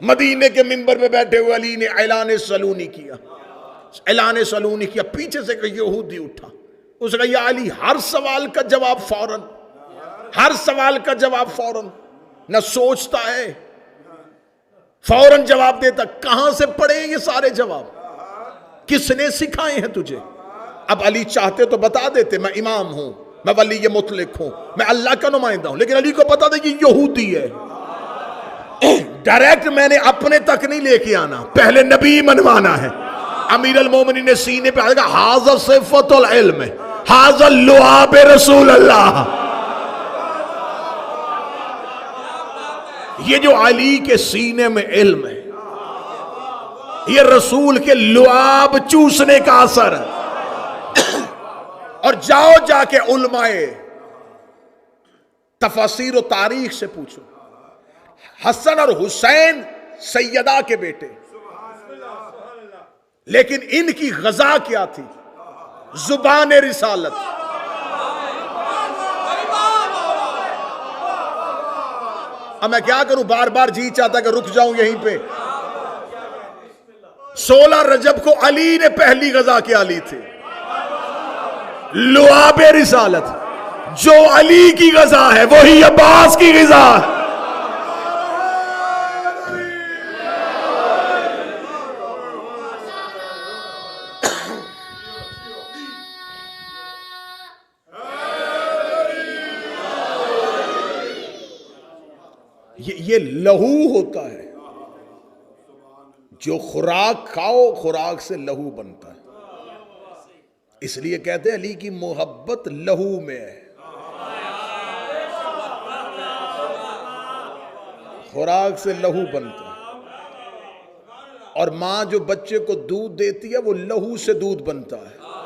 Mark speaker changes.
Speaker 1: مدینے کے منبر میں بیٹھے ہوئے علی نے اعلان سلونی کیا، اعلان سلونی کیا، پیچھے سے کہ یہودی اٹھا، اس نے کہا یا علی ہر سوال کا جواب فوراً، ہر سوال کا جواب فوراً، نہ سوچتا ہے، فوراً جواب دیتا۔ کہاں سے پڑھے یہ سارے جواب؟ کس نے سکھائے ہیں تجھے؟ اب علی چاہتے تو بتا دیتے میں امام ہوں، میں ولی مطلق ہوں، میں اللہ کا نمائندہ ہوں، لیکن علی کو پتا تھا کہ یہودی ہے، ڈائریکٹ میں نے اپنے تک نہیں لے کے آنا، پہلے نبی منوانا ہے۔ امیر المومنین نے سینے پہ کہا ھذا صفۃ العلم، ھذا لعاب رسول اللہ۔ یہ جو علی کے سینے میں علم ہے، یہ رسول کے لعاب چوسنے کا اثر ہے۔ اور جاؤ جا کے علماء تفاسیر و تاریخ سے پوچھو، حسن اور حسین سیدہ کے بیٹے، لیکن ان کی غذا کیا تھی؟ زبان رسالت۔ اب میں کیا کروں، بار بار جی چاہتا کہ رک جاؤں یہیں پہ۔ 16 رجب کو علی نے پہلی غذا کیا لی تھی؟ لعاب رسالت۔ جو علی کی غذا ہے وہی عباس کی غذا ہے۔ یہ لہو ہوتا ہے، جو خوراک کھاؤ خوراک سے لہو بنتا ہے، اس لیے کہتے ہیں علی کی محبت لہو میں ہے، خوراک سے لہو بنتا ہے۔ اور ماں جو بچے کو دودھ دیتی ہے وہ لہو سے دودھ بنتا ہے۔